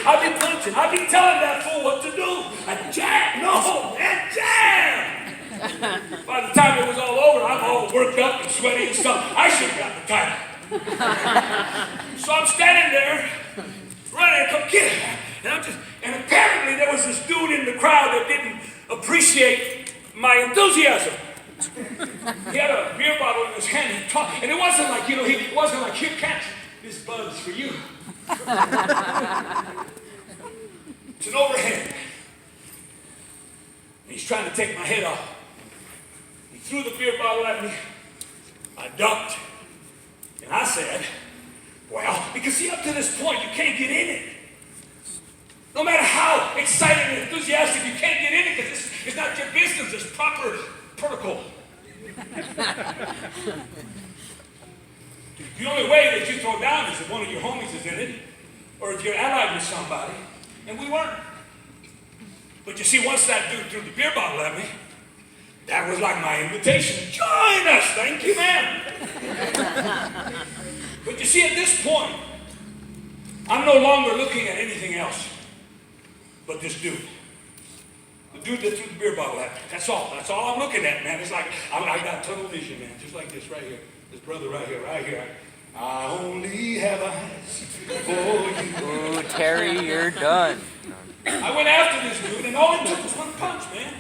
I'd be punching. I'd be telling that fool what to do. I'd jab. No, man, jab. By the time it was all over, I'm all worked up and sweaty and stuff. I should have got the title. So I'm standing there, running, come get it. And apparently there was this dude in the crowd that didn't appreciate my enthusiasm. He had a beer bottle in his hand. He talked, and it wasn't like, he wasn't like, here, catch this bud's for you. It's an overhand. He's trying to take my head off. He threw the beer bottle at me. I ducked. And I said, well, because see, up to this point, you can't get in it. No matter how excited and enthusiastic, you can't get in it because it's not your business. There's proper protocol. The only way that you throw down is if one of your homies is in it, or if you're allied with somebody, and we weren't. But you see, once that dude threw the beer bottle at me, that was like my invitation. Join us, thank you, man. But you see, at this point, I'm no longer looking at anything else but this dude. The dude that threw the beer bottle at me. That's all I'm looking at, man. It's like, I got tunnel vision, man. Just like this right here. This brother right here. I only have eyes for you. Ooh, Terry, you're done. I went after this dude, and all it took was one punch, man.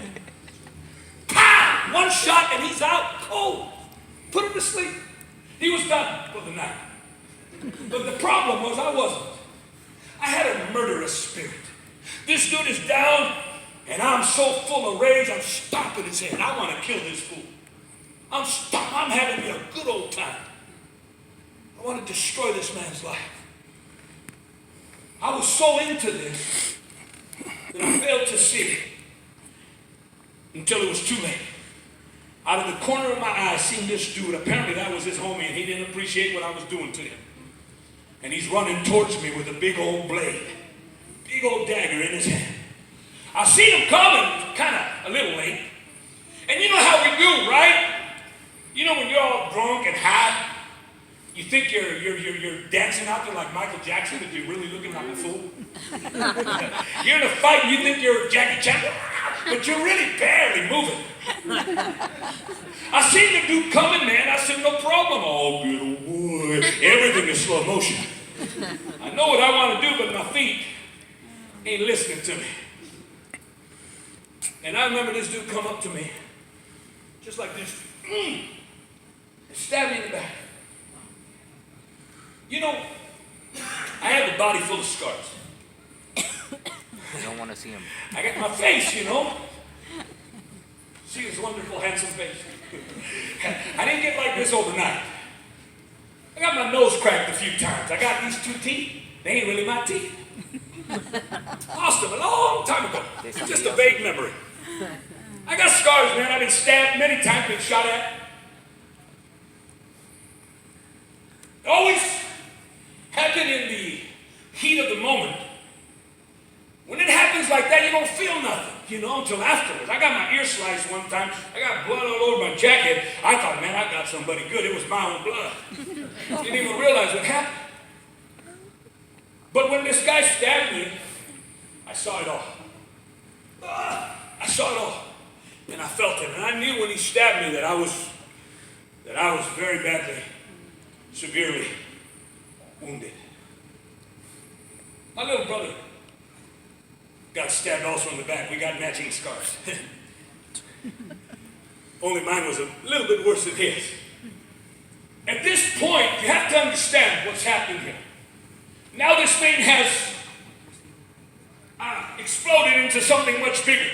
Pow! One shot, and he's out cold. Put him to sleep. He was done for the night. But the problem was I wasn't. I had a murderous spirit. This dude is down, and I'm so full of rage, I'm stomping his head. I want to kill this fool. I'm having me a good old time. I want to destroy this man's life. I was so into this that I failed to see it until it was too late. Out of the corner of my eye, I seen this dude. Apparently that was his homie, and he didn't appreciate what I was doing to him. And he's running towards me with a big old blade, big old dagger in his hand. I seen him coming, kind of a little late. And you know how we do, right? You know when you're all drunk and high, you think you're dancing out there like Michael Jackson, but you're really looking like a fool. You're in a fight and you think you're Jackie Chan, but you're really barely moving. I seen the dude coming, man. I said, no problem. Oh, good old boy. Everything is slow motion. I know what I want to do, but my feet ain't listening to me. And I remember this dude come up to me, just like this, and stab me in the back. You know, I had the body full of scars. I don't want to see him. I got my face, you know. See his wonderful, handsome face. I didn't get like this overnight. I got my nose cracked a few times. I got these 2 teeth. They ain't really my teeth. Lost them a long time ago. Just a vague memory. I got scars, man. I've been stabbed many times, been shot at. It always happened in the heat of the moment. When it happens like that, you don't feel nothing, you know, until afterwards. I got my ear sliced one time. I got blood all over my jacket. I thought, man, I got somebody good. It was my own blood. Didn't even realize what happened. But when this guy stabbed me, I saw it all. I saw it all. And I felt it. And I knew when he stabbed me that I was very badly, severely wounded. My little brother got stabbed also in the back. We got matching scars. Only mine was a little bit worse than his. At this point, you have to understand what's happening here. Now this thing has exploded into something much bigger.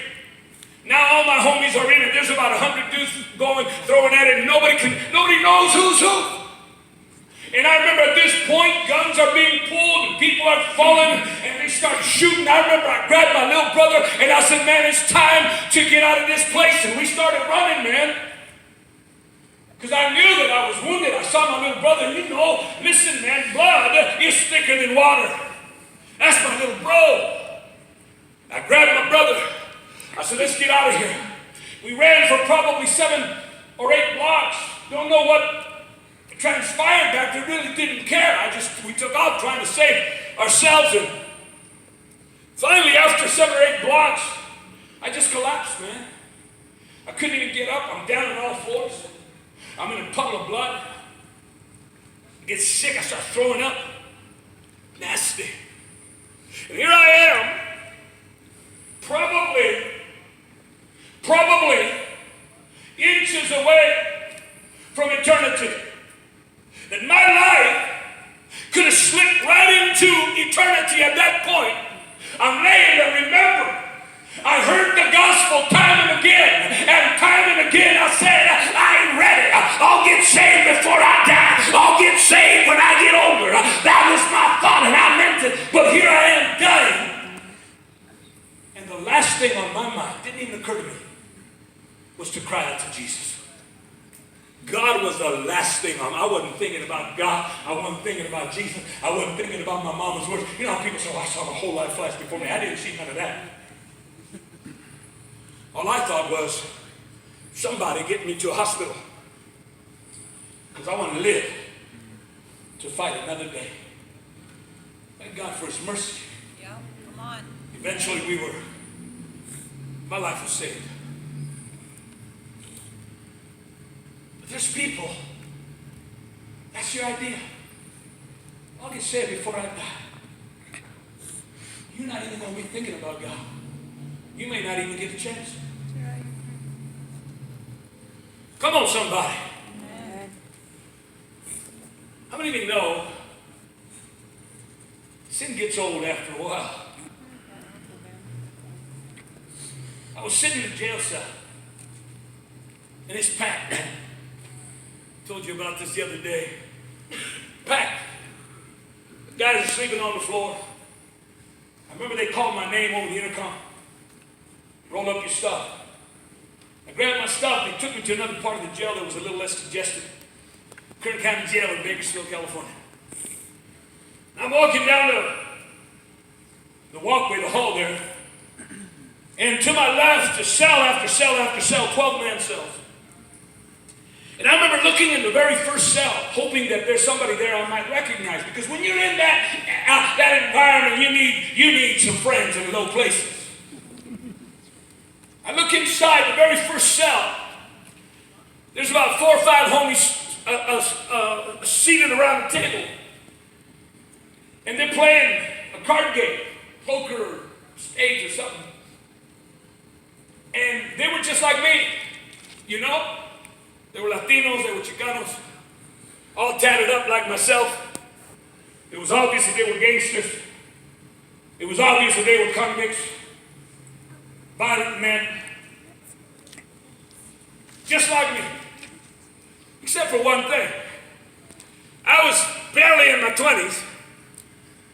Now all my homies are in it. There's about 100 dudes going, throwing at it, and nobody knows who's who. And I remember at this point, guns are being pulled, and people are falling, and they start shooting. I remember I grabbed my little brother, and I said, man, it's time to get out of this place. And we started running, man. Because I knew that I was wounded. I saw my little brother, and you know, listen, man, blood is thicker than water. That's my little bro. I grabbed my brother. I said, let's get out of here. We ran for probably 7 or 8 blocks. Don't know what transpired back there, really didn't care. We took off trying to save ourselves, and Finally, after 7 or 8 blocks, I just collapsed, man. I couldn't even get up. I'm down on all fours. I'm in a puddle of blood. I get sick. I start throwing up. Nasty. And here I am, probably inches away from eternity. That my life could have slipped right into eternity at that point. I'm laying there, remember, I heard the gospel time and again I said, I ain't ready. I'll get saved before I die. I'll get saved when I get older. That was my thought and I meant it. But here I am dying. And the last thing on my mind, didn't even occur to me, was to cry out to Jesus. God was the last thing on. I wasn't thinking about God. I wasn't thinking about Jesus. I wasn't thinking about my mama's words. You know how people say, oh, I saw my whole life flash before me. I didn't see none of that. All I thought was, somebody get me to a hospital. Because I want to live to fight another day. Thank God for his mercy. Yeah, come on. Eventually my life was saved. But there's people, that's your idea. I'll get saved before I die. You're not even going to be thinking about God. You may not even get a chance. Come on, somebody. Amen. How many of you know sin gets old after a while? I was sitting in a jail cell, and it's packed. I told you about this the other day. Packed. Guys are sleeping on the floor. I remember they called my name over the intercom. Roll up your stuff. I grabbed my stuff. They took me to another part of the jail that was a little less congested. Kern County Jail in Bakersfield, California. I'm walking down the walkway, the hall there. And to my left, just cell after cell after cell, 12-man cells. And I remember looking in the very first cell, hoping that there's somebody there I might recognize. Because when you're in that environment, you need some friends in low places. I look inside the very first cell. There's about 4 or 5 homies seated around the table. And they're playing a card game, poker or stage or something. And they were just like me, you know? They were Latinos, they were Chicanos, all tatted up like myself. It was obvious that they were gangsters. It was obvious that they were convicts, violent men, just like me. Except for one thing. I was barely in my 20s,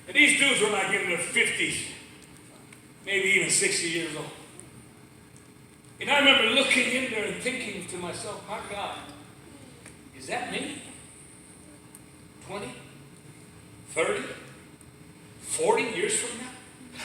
and these dudes were like in their 50s, maybe even 60 years old. And I remember looking in there and thinking to myself, my God, is that me? 20, 30, 40 years from now?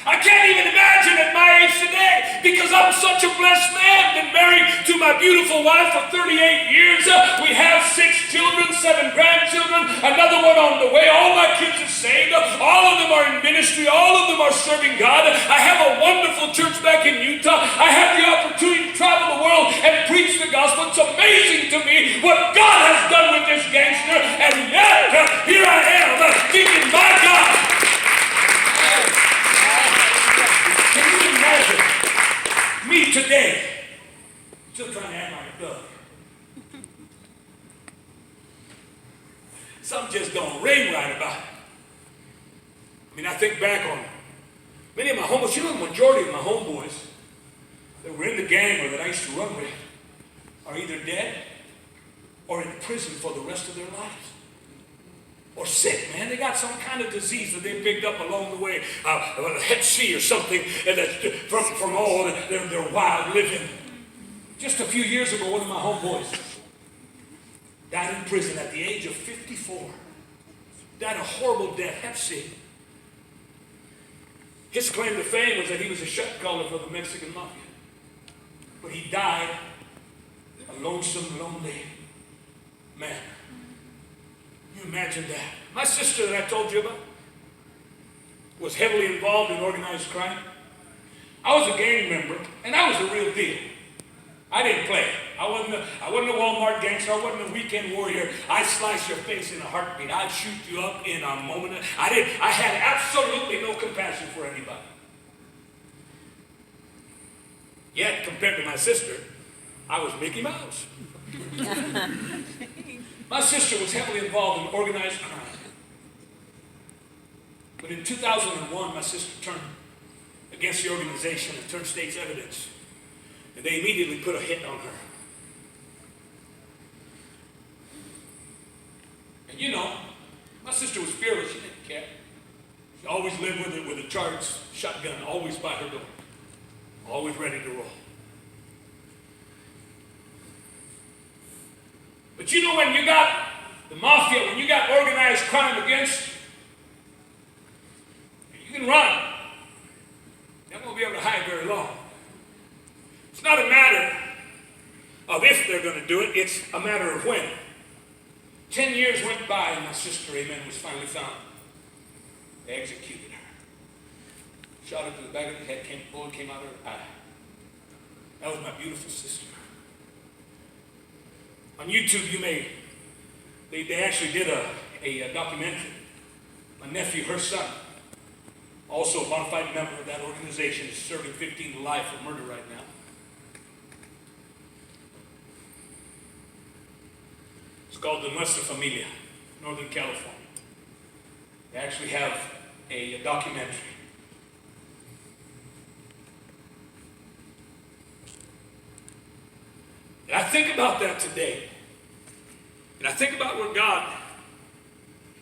I can't even imagine at my age today, because I'm such a blessed man. Been married to my beautiful wife for 38 years. We have 6 children, 7 grandchildren, another one on the way. All my kids are saved. All of them are in ministry. All of them are serving God. I have a wonderful church back in Utah. I have the opportunity to travel the world and preach the gospel. It's amazing to me what God has done with this gangster. And yet, here I am thinking, my God. Can you imagine me today still trying to act like a thug? Something just don't ring right about it. I mean, I think back on many of my homeboys. You know, the majority of my homeboys that were in the gang or that I used to run with are either dead or in prison for the rest of their lives. Or sick, man. They got some kind of disease that they picked up along the way. Hep C or something from all their wild living. Just a few years ago, one of my homeboys died in prison at the age of 54. Died a horrible death, Hep C. His claim to fame was that he was a shot caller for the Mexican mafia. But he died a lonesome, lonely man. Can you imagine that? My sister that I told you about, was heavily involved in organized crime. I was a gang member, and I was the real deal. I didn't play. I wasn't a Walmart gangster. I wasn't a weekend warrior. I'd slice your face in a heartbeat. I'd shoot you up in a moment. I had absolutely no compassion for anybody. Yet, compared to my sister, I was Mickey Mouse. My sister was heavily involved in organized crime. But in 2001, my sister turned against the organization and turned state's evidence. And they immediately put a hit on her. And you know, my sister was fearless. She didn't care. She always lived with a charged shotgun, always by her door. Always ready to roll. But you know, when you got the mafia, when you got organized crime against you, you can run. They won't be able to hide very long. It's not a matter of if they're going to do it, it's a matter of when. 10 years went by and my sister, amen, was finally found. They executed her. Shot her to the back of the head, bullet came out of her eye. That was my beautiful sister. On YouTube, they actually did a documentary. My nephew, her son, also a bona fide member of that organization, is serving 15 to life for murder right now. It's called the Nuestra Familia, Northern California. They actually have a documentary. And I think about that today. And I think about what God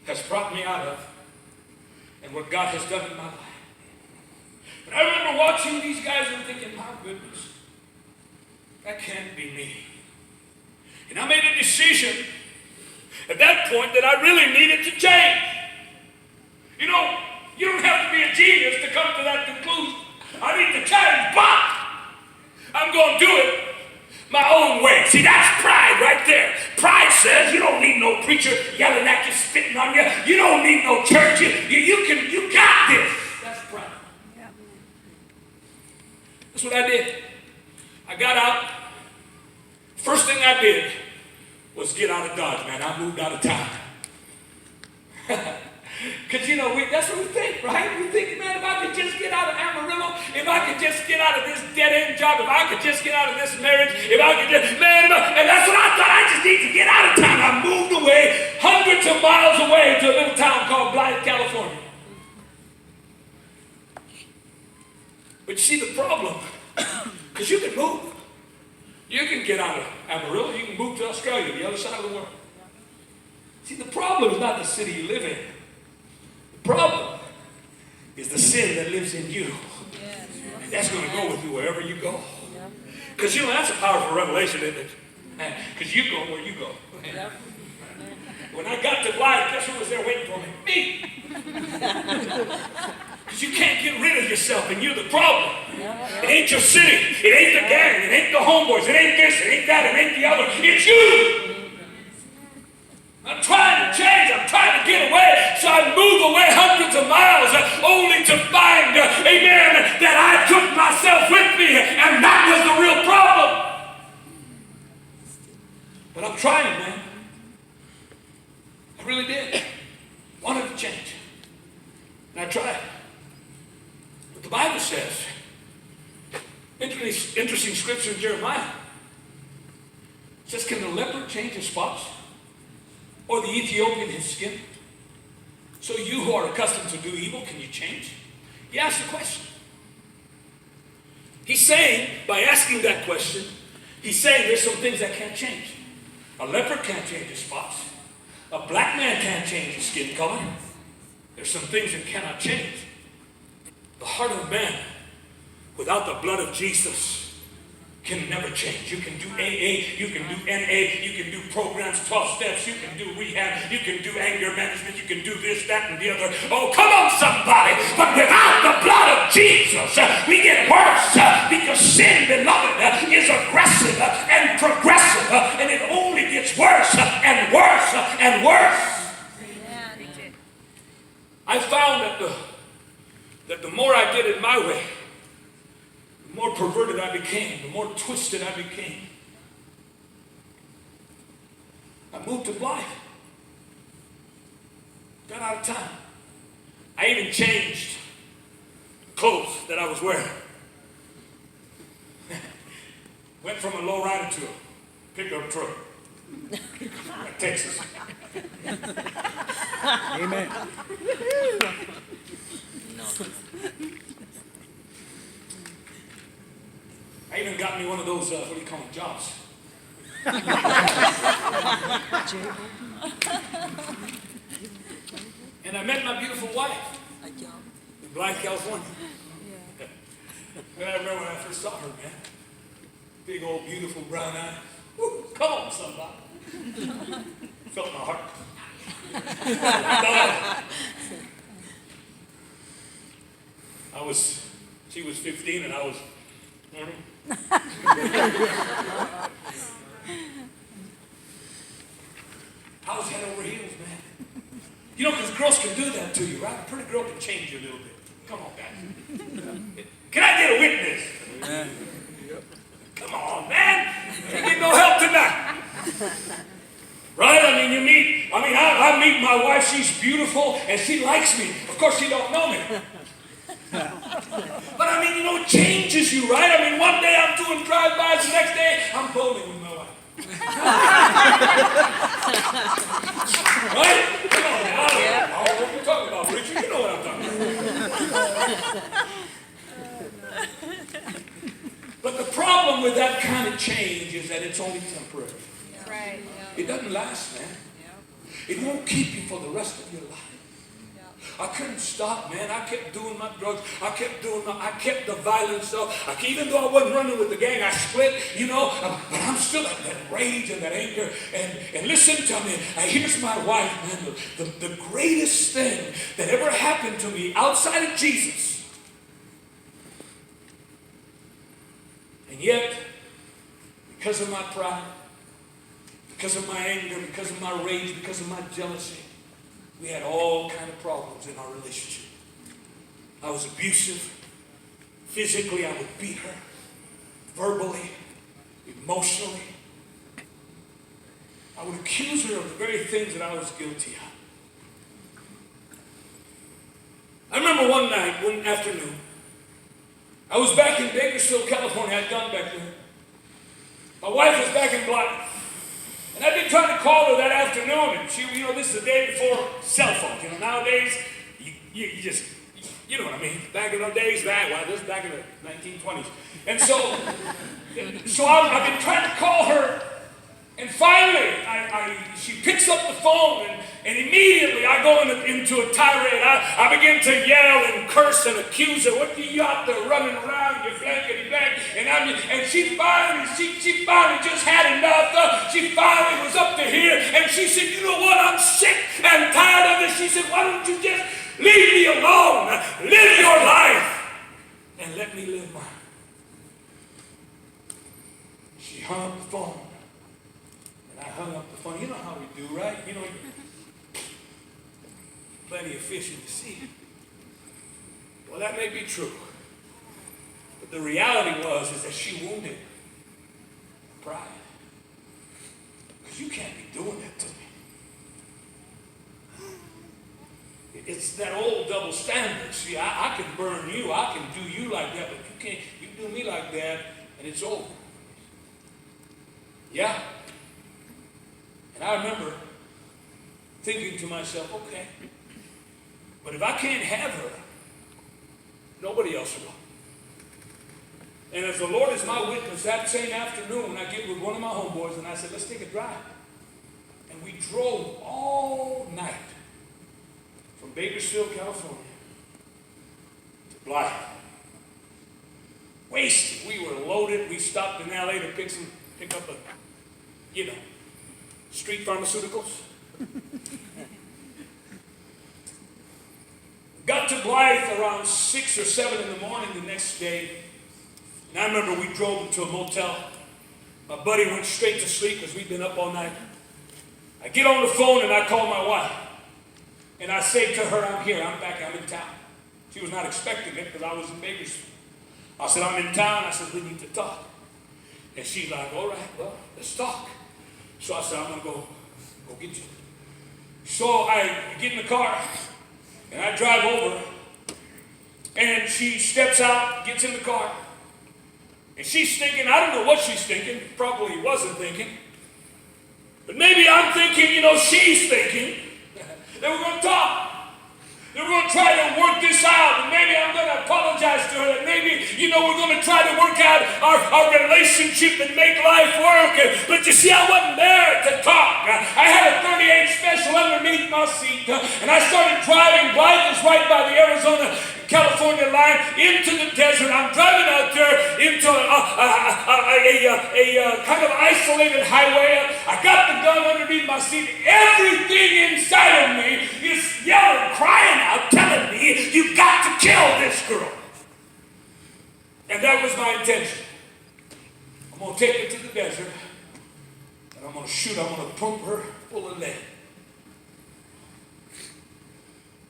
has brought me out of and what God has done in my life. But I remember watching these guys and thinking, my goodness, that can't be me. And I made a decision at that point that I really needed to change. You know, you don't have to be a genius to come to that conclusion. I need to change, but I'm going to do it my own way. See, that's pride right there. Pride says you don't need no preacher yelling at you, spitting on you. You don't need no church. You got this. That's pride. Yeah. That's what I did. I got out. First thing I did was get out of Dodge, man. I moved out of town. Because, you know, that's what we think, right? We think, man, if I could just get out of Amarillo, if I could just get out of this dead-end job, if I could just get out of this marriage, if I could just, man, and that's what I thought. I just need to get out of town. I moved away, hundreds of miles away to a little town called Blythe, California. But you see the problem, because you can move. You can get out of Amarillo, you can move to Australia, the other side of the world. See, the problem is not the city you live in. The problem is the sin that lives in you. And that's going to go with you wherever you go. Because, you know, that's a powerful revelation, isn't it? Because you go where you go. When I got to Blythe, guess who was there waiting for me? Me. Because you can't get rid of yourself, and you're the problem. It ain't your city. It ain't the gang. It ain't the homeboys. It ain't this. It ain't that. It ain't the other. It's you. I'm trying to change. I'm trying to get away. So I move away hundreds of miles only to find, amen, that I took myself with me, and that was the real problem. But I'm trying, man. I really did. Wanted to change. And I tried. But the Bible says, interesting scripture in Jeremiah, it says, can the leopard change his spots? Or the Ethiopian his skin? So you who are accustomed to do evil, can you change? He asked the question. He's saying, by asking that question, he's saying there's some things that can't change. A leopard can't change his spots. A black man can't change his skin color. There's some things that cannot change. The heart of man, without the blood of Jesus, can never change. You can do AA, you can do NA, you can do programs, 12 steps, you can do rehab, you can do anger management, you can do this, that, and the other. Oh, come on, somebody. But without the blood of Jesus, we get worse because sin, beloved, is aggressive and progressive, and it only gets worse and worse and worse. I found that that the more I did it my way, the more perverted I became, the more twisted I became. I moved to Blythe. Got out of town. I even changed clothes that I was wearing. Went from a lowrider to a pickup truck. Texas. Amen. I even got me one of those, what do you call them, jobs. And I met my beautiful wife in Blythe, California. And I remember when I first saw her, man. Big old beautiful brown eyes. Woo, come on, somebody. Felt my heart. She was 15 and I was, I was head over heels, man. You know, because girls can do that to you, right? A pretty girl can change you a little bit. Come on, guys. Can I get a witness? Come on, man. You get no help tonight. Right? I mean, I meet my wife. She's beautiful, and she likes me. Of course, she don't know me. But I mean, you know, it changes you, right? I mean, one day I'm doing drive-bys, the next day I'm bowling with my wife. Right? Come on, now. I don't know what you're talking about, Richard. You know what I'm talking about. But the problem with that kind of change is that it's only temporary. Right. It doesn't last, man. It won't keep you for the rest of your life. I couldn't stop, man. I kept doing my drugs. I kept the violence up. Even though I wasn't running with the gang, I split, you know. But I'm still at that rage and that anger. And listen to me. Here's my wife, man. The greatest thing that ever happened to me outside of Jesus. And yet, because of my pride, because of my anger, because of my rage, because of my jealousy, we had all kind of problems in our relationship. I was abusive. Physically, I would beat her. Verbally, emotionally. I would accuse her of the very things that I was guilty of. I remember one night, one afternoon, I was back in Bakersfield, California. I had gone back there. My wife was back in Blythe. And I've been trying to call her that afternoon, and she, you know, this is the day before cell phones. You know, nowadays, you just, you know what I mean. Back in those days, this is back in the 1920s. And so I've been trying to call her, and finally, she picks up the phone, and immediately I go into a tirade. I begin to yell and curse and accuse her. What are you out there running around, you blankety blank? And she finally just had enough. She finally was up to here, and she said, you know what, I'm sick and tired of this. She said, why don't you just leave me alone? Live your life, and let me live mine. She hung up the phone. I hung up the phone. You know how we do, right? You know, plenty of fish in the sea. Well, that may be true. But the reality is that she wounded pride. Because you can't be doing that to me. It's that old double standard. See, I can burn you. I can do you like that. But you can't. You do me like that, and it's over. Yeah. And I remember thinking to myself, okay, but if I can't have her, nobody else will. And as the Lord is my witness, that same afternoon, I get with one of my homeboys, and I said, let's take a drive. And we drove all night from Bakersfield, California, to Blythe. Wasted. We were loaded. We stopped in L.A. to pick up street pharmaceuticals. Got to Blythe around 6 or 7 in the morning the next day. And I remember we drove into a motel. My buddy went straight to sleep because we'd been up all night. I get on the phone and I call my wife. And I say to her, I'm here, I'm back, I'm in town. She was not expecting it because I was in Bakersfield. I said, I'm in town. I said, we need to talk. And she's like, all right, well, let's talk. So I said, I'm going to go get you. So I get in the car, and I drive over, and she steps out, gets in the car, and she's thinking, I don't know what she's thinking, probably wasn't thinking, but maybe I'm thinking, she's thinking that we're going to talk. That we're going to try to work this out, and maybe I'm going to apologize to her, and maybe, we're going to try to work out our relationship and make life work. But you see, I wasn't there to talk. I had a 38 special underneath my seat, and I started driving blindness right by the Arizona-California line into the desert. I'm driving out there into a kind of isolated highway. I got the gun underneath my seat. Everything inside of me is yelling, crying out, telling me, you've got to kill this girl. And that was my intention. I'm going to take her to the desert, and I'm going to shoot. I'm going to pump her full of lead.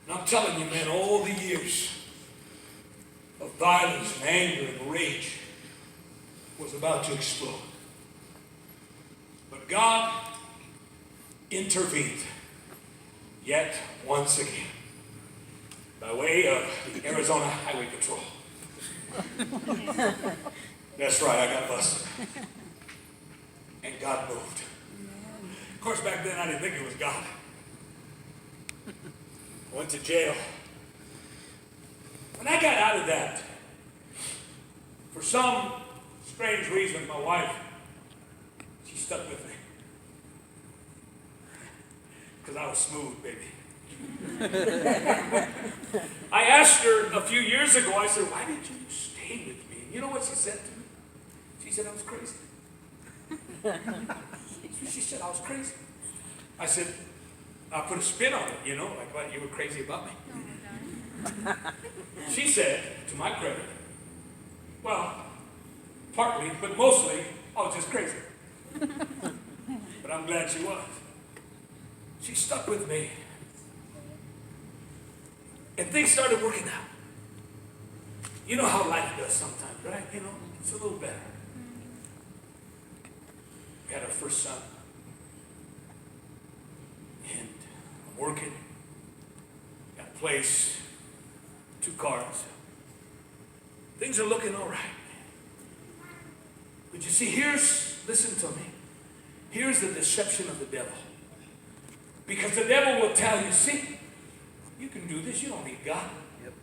And I'm telling you, man, all the years of violence and anger and rage was about to explode. But God intervened yet once again by way of the Arizona Highway Patrol. That's right, I got busted. And God moved. Of course, back then I didn't think it was God. I went to jail. When I got out of that, for some strange reason, my wife, she stuck with me. Because I was smooth, baby. I asked her a few years ago, I said, why did you stay with me? And you know what she said to me? She said I was crazy. She said I was crazy. I said, I put a spin on it, like what, you were crazy about me. She said, to my credit, well, partly, but mostly, I was just crazy. But I'm glad she was. She stuck with me. And things started working out. You know how life does sometimes, right? It's a little better. We had our first son. And I'm working. Got a place, 2 cars. Things are looking all right. But you see, listen to me. Here's the deception of the devil. Because the devil will tell you, see, you can do this. You don't need God. Yep.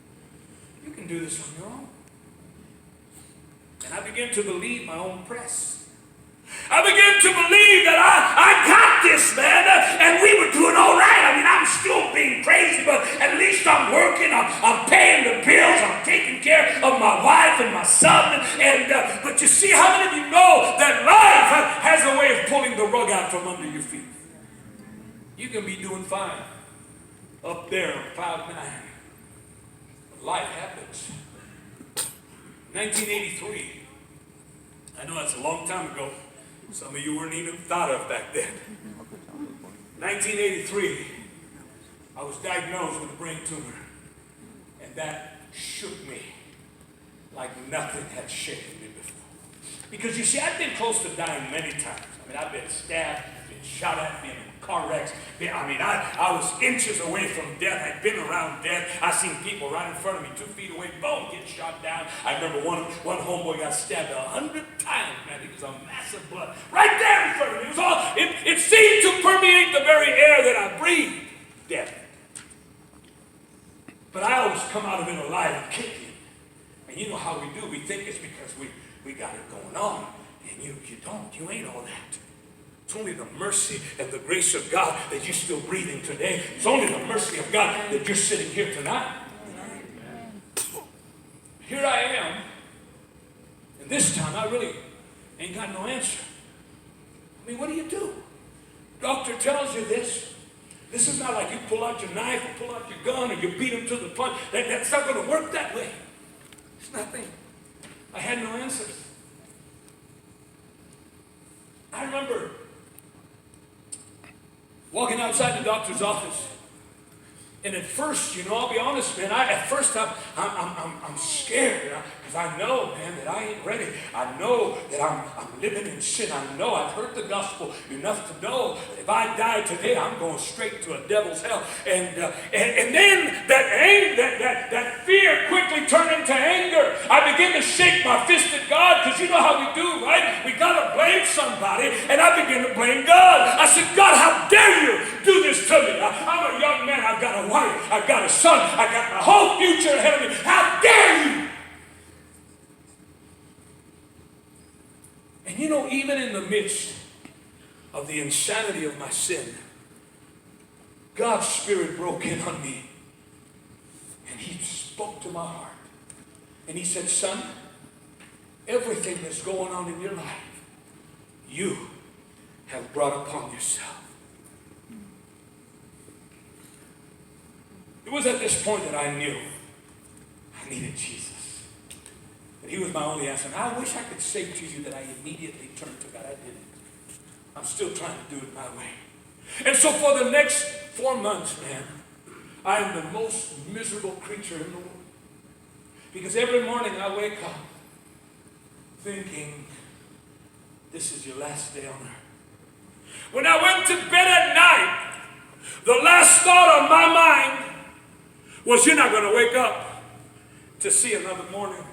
You can do this on your own. And I began to believe my own press. I began to believe that I got this, man. And we were doing all right. I'm still being crazy, but at least I'm working. I'm paying the bills. I'm taking care of my wife and my son. But you see, how many of you know that life has a way of pulling the rug out from under your feet? You can be doing fine up there on cloud 9. But life happens. 1983. I know that's a long time ago. Some of you weren't even thought of back then. 1983, I was diagnosed with a brain tumor. And that shook me like nothing had shaken me before. Because you see, I've been close to dying many times. I've been stabbed, been shot at, been in car wrecks. I was inches away from death. I'd been around death. I seen people right in front of me, 2 feet away, boom, get shot down. I remember one homeboy got stabbed 100 times, man. He was a mass of blood right there in front of me. It seemed to permeate the very air that I breathed, death. But I always come out of it alive and kicking. And you know how we do. We think it's because we got it going on. And you don't. You ain't all that. It's only the mercy and the grace of God that you're still breathing today. It's only the mercy of God that you're sitting here tonight. Here I am. And this time I really ain't got no answer. What do you do? Doctor tells you this. This is not like you pull out your knife or pull out your gun or you beat him to the punch. That's not going to work that way. It's nothing. I had no answers. I remember walking outside the doctor's office, And at first, I'll be honest, man, I'm scared because I know, man, that I ain't ready. I know that I'm living in sin. I know I've heard the gospel enough to know that if I die today, I'm going straight to a devil's hell. And then that fear quickly turned into anger. I began to shake my fist at God because you know how we do, right? We got to blame somebody, and I began to blame God. I said, God, how dare you do this to me? I'm a young man. I've got a wife. I've got a son. I've got my whole future ahead of me. How dare you? And even in the midst of the insanity of my sin, God's Spirit broke in on me. And He spoke to my heart. And He said, son, everything that's going on in your life, you have brought upon yourself. It was at this point that I knew I needed Jesus. That He was my only answer. And I wish I could say to you that I immediately turned to God. I didn't. I'm still trying to do it my way. And so for the next 4 months, man, I am the most miserable creature in the world. Because every morning I wake up thinking, this is your last day on earth. When I went to bed at night, the last thought on my mind was, you're not going to wake up to see another morning.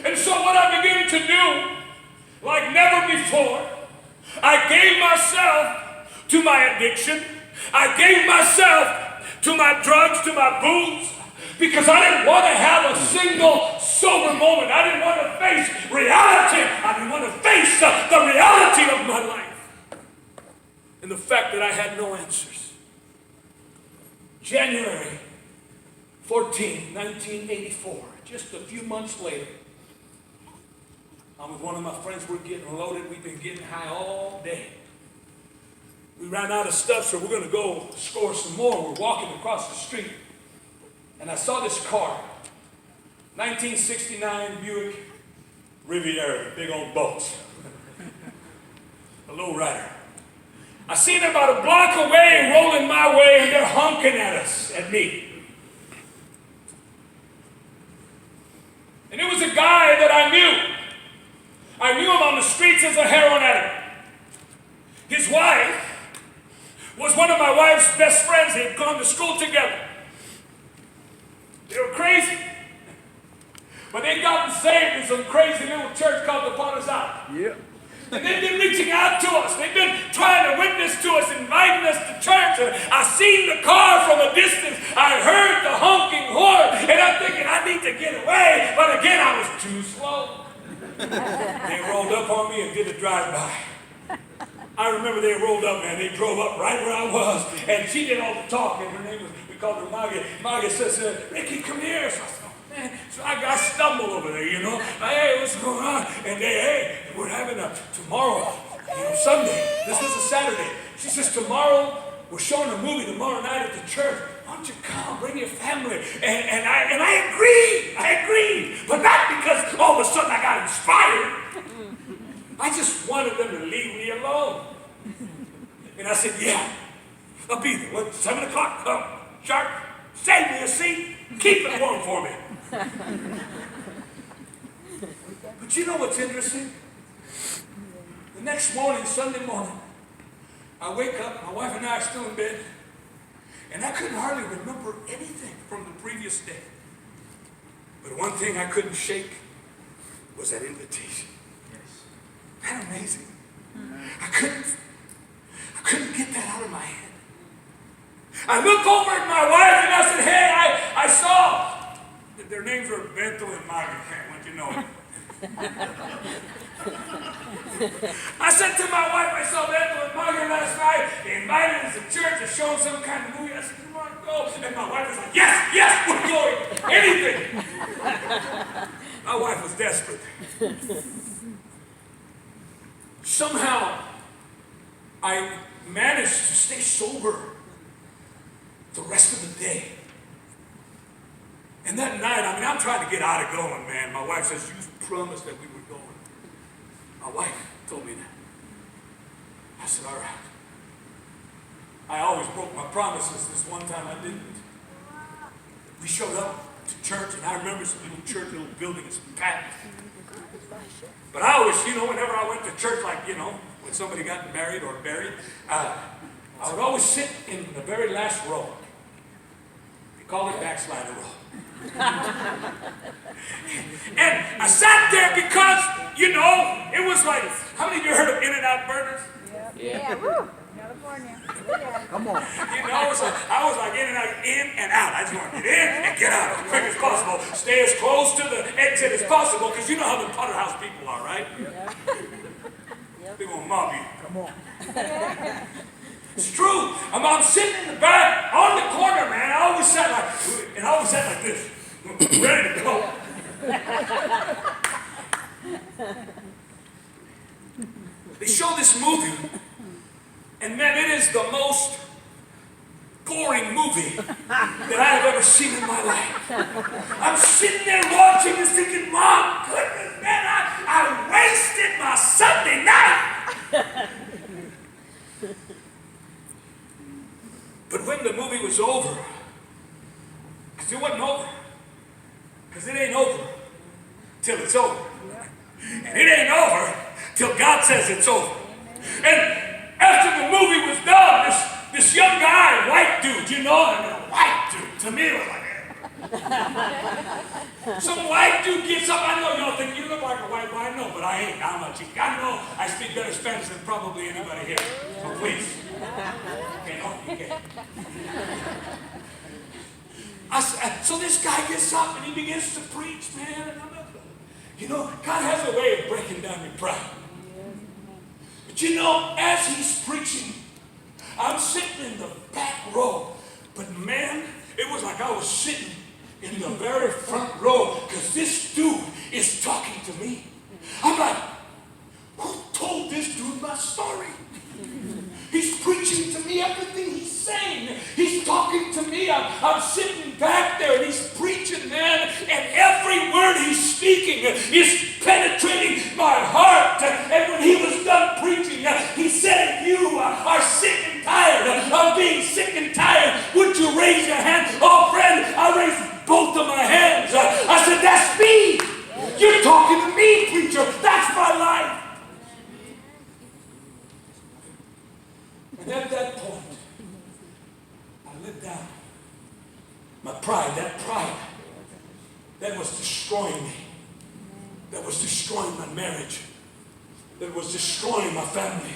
And so what I began to do, like never before, I gave myself to my addiction. I gave myself to my drugs, to my booze, because I didn't want to have a single sober moment. I didn't want to face reality. I didn't want to face the reality of my life and the fact that I had no answers. January 14, 1984, just a few months later, I'm with one of my friends. We're getting loaded. We've been getting high all day. We ran out of stuff, so we're going to go score some more. We're walking across the street, and I saw this car, 1969 Buick Riviera, big old boats, a low rider. I seen it about a block away, rolling my way, and they're honking at us, at me. And it was a guy that I knew. I knew him on the streets as a heroin addict. His wife was one of my wife's best friends. They had gone to school together. They were crazy. But they'd gotten saved in some crazy little church called the Potter's House. Yeah. And they've been reaching out to us. They've been trying to witness to us, inviting us to church. And I seen the car from a distance. I heard the honking horn. And I'm thinking, I need to get away. But again, I was too slow. They rolled up on me and did a drive-by. I remember they rolled up, man. They drove up right where I was. And she did all the talking. Her name was, we called her Maggie. Maggie says, Ricky, come here. So I said, man. So I stumbled over there, Hey, what's going on? And hey, we're having tomorrow, Sunday. This was a Saturday. She says, tomorrow, we're showing a movie tomorrow night at the church. Why don't you come, bring your family? And I agreed. I agreed. But not because all of a sudden I got inspired. I just wanted them to leave me alone. And I said, yeah, I'll be there. What, 7 o'clock? Come, sharp. Save me a seat. Keep it warm for me. But you know what's interesting? The next morning, Sunday morning, I wake up, my wife and I are still in bed, and I couldn't hardly remember anything from the previous day. But one thing I couldn't shake was that invitation. Yes. Isn't that amazing? I couldn't get that out of my head. I look over at my wife and I said, hey, I saw. Their names are Bethel and Margaret. I want you to know it. I said to my wife, I saw Bethel and Margaret last night. They invited us to church to show some kind of movie. I said, you want to go? And my wife was like, yes, we're going. Anything. My wife was desperate. Somehow, I managed to stay sober the rest of the day. And that night, I'm trying to get out of going, man. My wife says, you promised that we were going. My wife told me that. I said, all right. I always broke my promises. This one time I didn't. We showed up to church, and I remember some little church, little building is packed. But I always, whenever I went to church, like, when somebody got married or buried, I would always sit in the very last row. They call it backslider row. And I sat there because, it was like, how many of you heard of In-N-Out burgers? Yeah. Woo. California. Yeah. Come on. I was like in and out. I just want to get in and get out as quick as possible. Stay as close to the exit as possible, because you know how the Potter House people are, right? They're going to mob you. Come on. It's true. I'm sitting in the back on the corner, man. I always sat like this, ready to go. They show this movie, and man, it is the most boring movie that I have ever seen in my life. I'm sitting there watching this thinking, Mom, goodness, man, I wasted my Sunday night. But when the movie was over, because it wasn't over, because it ain't over till it's over. And it ain't over till God says it's over. And after the movie was done, this young guy, white dude, white dude, to me it was like, some white dude gets up. I know y'all think you look like a white boy. I know, but I ain't. I'm a chick. I know I speak better Spanish than probably anybody here. So please. Okay, no, you can't. So this guy gets up and he begins to preach, man. And God has a way of breaking down your pride. But as he's preaching, I'm sitting in the back row. But man, it was like I was sitting in the very front row, because this dude is talking to me. I'm like, who told this dude my story? He's preaching to me everything he's saying. He's talking to me. I'm sitting back there and he's preaching, man. And every word he's speaking is penetrating my heart. And when he was done preaching, he said, if you are sick and tired of being sick and tired, would you raise your hand? Oh, friend, I raised both of my hands. I said, that's me. You're talking to me, preacher. That's my life. And at that point, I let down my pride, that was destroying me, that was destroying my marriage, that was destroying my family.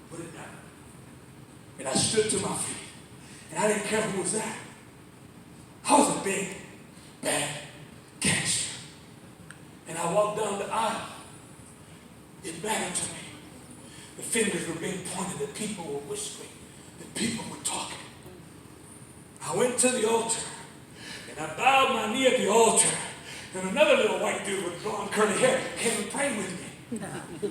Put it down. And I stood to my feet, and I didn't care who was there. I was a big, bad gangster. And I walked down the aisle. It mattered to me. The fingers were being pointed, that people were whispering, that people were talking. I went to the altar, and I bowed my knee at the altar, and another little white dude with blonde curly hair came and prayed with me.